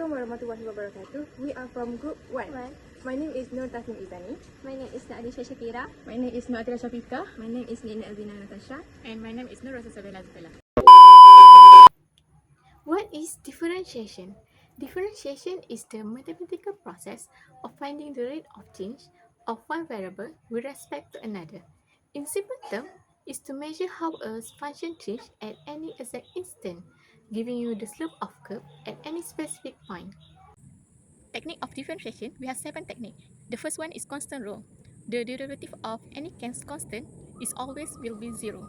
Assalamualaikum warahmatullahi wabarakatuh. We are from Group 1. My name is Nur Tasnim Izani. My name is Naadisha Shakira. My name is Nur Atira Shafika. My name is Nina Elvina Natasha. And my name is Nur Rosa Sabella Zabella. What is differentiation? Differentiation is the mathematical process of finding the rate of change of one variable with respect to another. In simple terms, is to measure how a function changes at any exact instant, giving you the slope of curve at any specific point. Technique of differentiation, we have 7 techniques. The first one is constant rule. The derivative of any constant is always will be 0,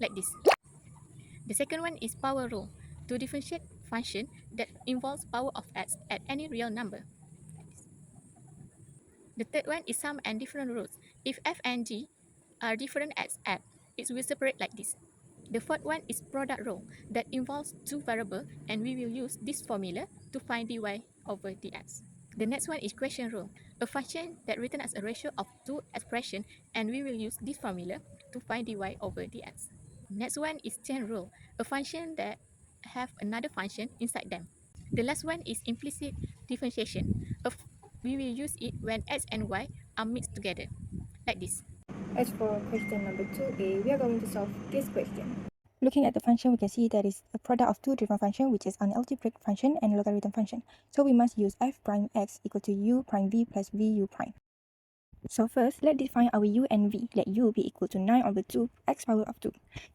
like this. The second one is power rule. To differentiate function that involves power of x at any real number. The third one is sum and different rules. If f and g are different as f, it will separate like this. The fourth one is product rule that involves two variables, and we will use this formula to find dy over dx. The next one is question rule, a function that written as a ratio of two expressions, and we will use this formula to find dy over dx. Next one is chain rule, a function that have another function inside them. The last one is implicit differentiation. We will use it when x and y are mixed together, like this. As for question number 2a, we are going to solve this question. Looking at the function, we can see that is a product of two different functions, which is an algebraic function and logarithm function. So we must use f prime x equal to u prime v plus vu prime. So first, let's define our u and v. Let u be equal to 9 over 2 x power of 2.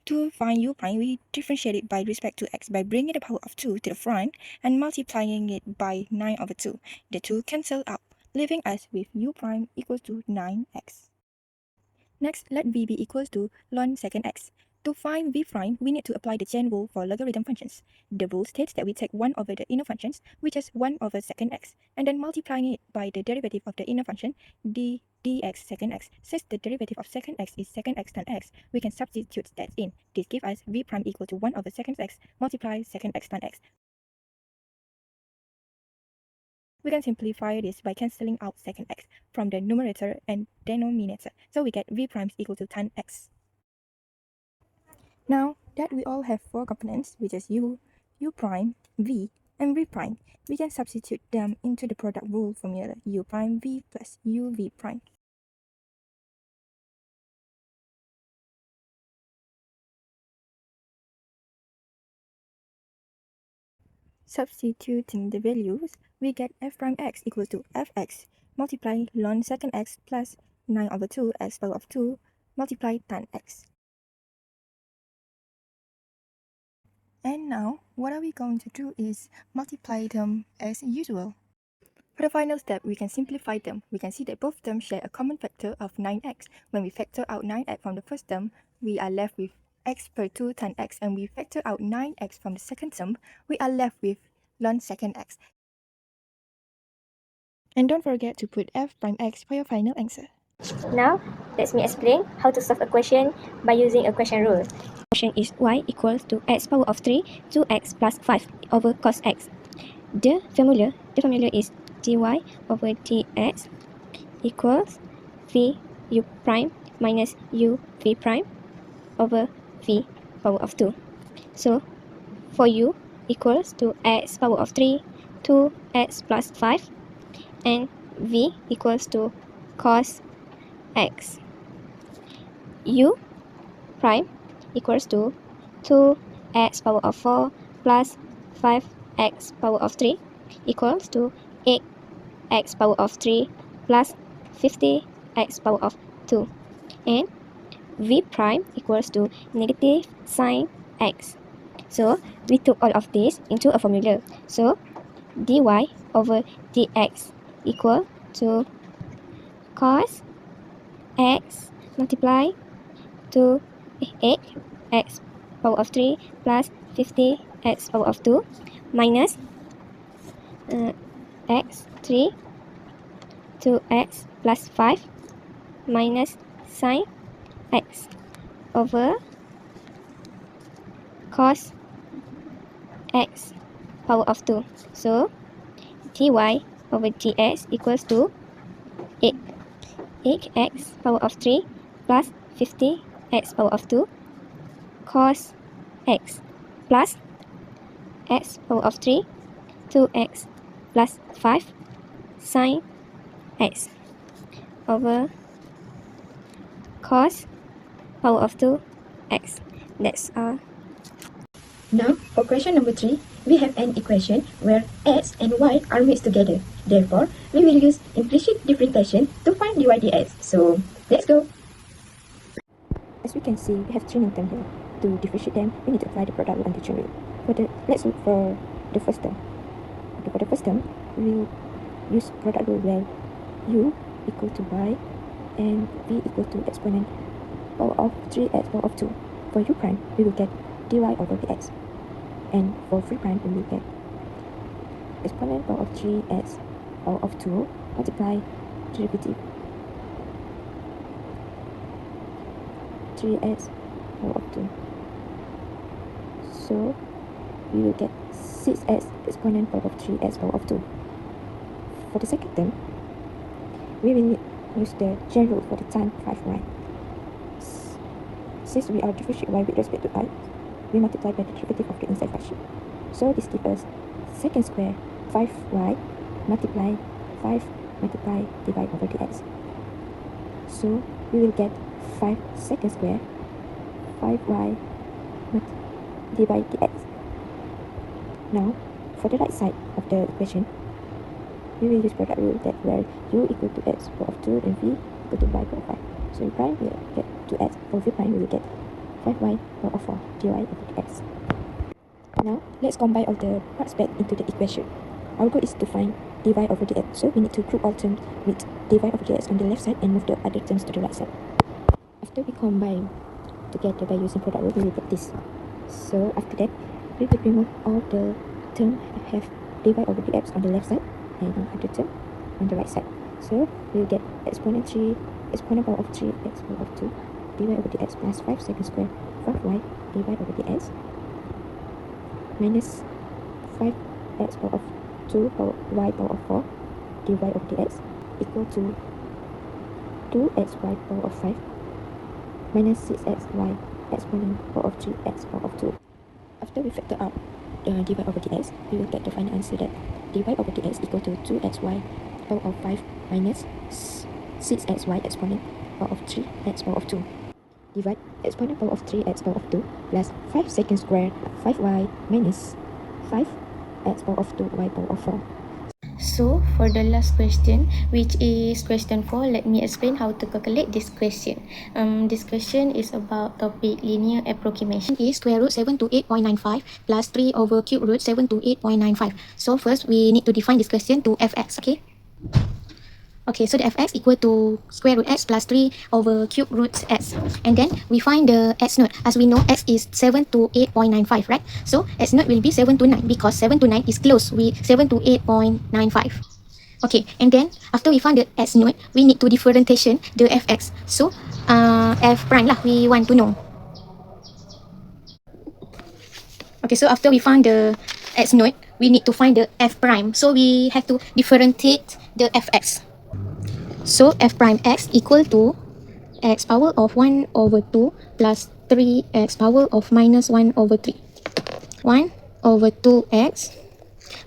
To find u prime, we differentiate it by respect to x by bringing the power of 2 to the front and multiplying it by 9 over 2. The 2 cancel out, leaving us with u prime equals to 9x. Next, let v be equals to ln secant x. To find v prime, we need to apply the chain rule for logarithm functions. The rule states that we take 1 over the inner functions, which is 1 over secant x, and then multiplying it by the derivative of the inner function, dx secant x. Since the derivative of secant x is secant x tan x, we can substitute that in. This gives us v prime equal to 1 over secant x multiply secant x tan x. We can simplify this by cancelling out secant x from the numerator and denominator, so we get v prime equal to tan x. Now that we all have 4 components, which is u prime, v, and v prime, we can substitute them into the product rule formula u prime v plus u v prime. Substituting the values, we get f prime x equals to fx multiply ln secant x plus 9 over 2 x power of 2 multiply tan x. And now, what are we going to do is multiply them as usual. For the final step, we can simplify them. We can see that both terms share a common factor of 9x. When we factor out 9x from the first term, we are left with x per 2 tan x, and we factor out 9x from the second term, we are left with ln secant x. And don't forget to put f prime x for your final answer. Now, let me explain how to solve a question by using a question rule. Question is y equals to x power of 3 2x plus 5 over cos x. The formula is dy over dx equals v u prime minus u v prime over v power of 2. So, for u equals to x power of 3 2x plus 5 and v equals to cos x. U prime equals to 2x power of 4 plus 5x power of 3 equals to 8x power of 3 plus 50x power of 2. And v prime equals to negative sine x. So, we took all of this into a formula. So, dy over dx equal to cos x multiply to 8x power of 3 plus 50x power of 2 minus x3 2x plus 5 minus sine x over cos x power of 2. So, dy over dx equals to 8x power of 3 plus 50x power of 2 cos x plus x power of 3 2x plus 5 sine x over cos power of 2 x. That's all. Now, for question number 3, we have an equation where x and y are mixed together. Therefore, we will use implicit differentiation to find dy dx. So, let's go. As we can see, we have three terms here. To differentiate them, we need to apply the product rule and the chain rule. Let's look for the first term. Okay, for the first term, we will use product rule where u equal to y and v equal to exponent power of 3x power of 2. For u prime, we will get dy over dx. And for v prime, we will get exponent power of 3x power of 2 multiply derivative 3x power of 2. So we will get 6x exponent power of 3x power of 2. For the second term, we will use the chain rule for the tan 5y. Since we are differentiating y with respect to I, we multiply by the derivative of the inside fraction. So this gives us second square 5y multiply 5 multiply divide over dx. So we will get 5 second square 5y divide dx. Now for the right side of the equation, we will use product rule that where u equal to x power of 2 and v equal to y power of 5. So in prime we will get 2x, for v prime we will get 5y power of 4 dy over dx. Now let's combine all the parts back into the equation. Our goal is to find dy over dx, so we need to group all terms with dy over dx on the left side and move the other terms to the right side. After we combine together by using product rule, we will get this. So after that, we will remove all the terms that have dy over dx on the left side and other term on the right side. So we will get exponent power of 3 x power of 2 dy over dx plus 5 second square 5y dy over dx minus 5x power of 2 power y power of 4 dy over dx equal to 2xy power of 5 minus 6xy exponent power of 3x power of 2. After we factor out the dy over dx, we will get the final answer that dy over dx equal to 2xy power of 5 minus 6xy exponent power of 3x power of 2 divide exponent power of 3x power of 2 plus 5 second square 5y minus 5x power of 2y power of 4. So for the last question, which is question 4, let me explain how to calculate this question. This question is about topic linear approximation. Is square root 7 to 8.95 plus 3 over cube root 7 to 8.95. So first we need to define this question to fx, okay? Okay, so the fx equal to square root x plus 3 over cube root x. And then we find the x naught. As we know, x is 7 to 8.95, right? So x naught will be 7 to 9 because 7 to 9 is close with 7 to 8.95. Okay, and then after we find the x naught, we need to differentiation the fx. So f prime lah, we want to know. Okay, so after we find the x naught, we need to find the f prime. So we have to differentiate the fx. So f prime x equal to x power of 1 over 2 plus 3x power of minus 1 over 3. 1 over 2x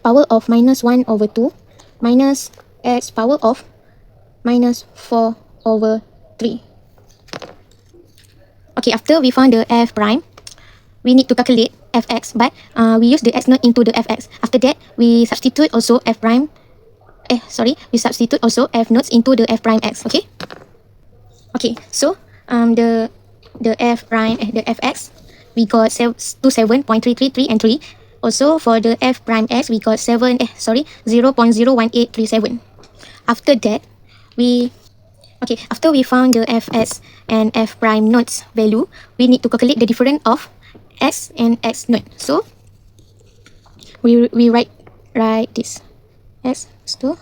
power of minus 1 over 2 minus x power of minus 4 over 3. Okay, after we found the f prime, we need to calculate fx, but we use the x naught into the fx. After that, we substitute also f prime. We substitute also f naughts into the f prime x, okay? Okay, so the f prime, the fx, we got 27.333 and 3. Also for the f prime x, we got 0.01837. After that, after we found the fx and f prime naughts value, we need to calculate the difference of x and x naught. So we write this. X is to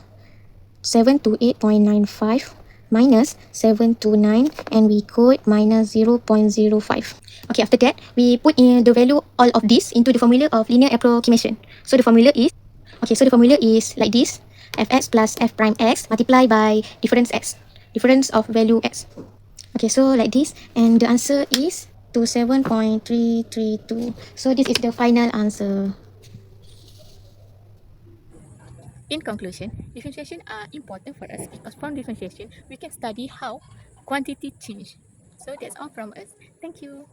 7 to 8.95 minus 7 to 9, and we got minus 0.05. Okay, after that, we put in the value all of this into the formula of linear approximation. So the formula is like this: fx plus f prime x multiplied by difference of value x. Okay, so like this, and the answer is 27.332. So this is the final answer. In conclusion, differentiation are important for us because from differentiation, we can study how quantity change. So that's all from us. Thank you.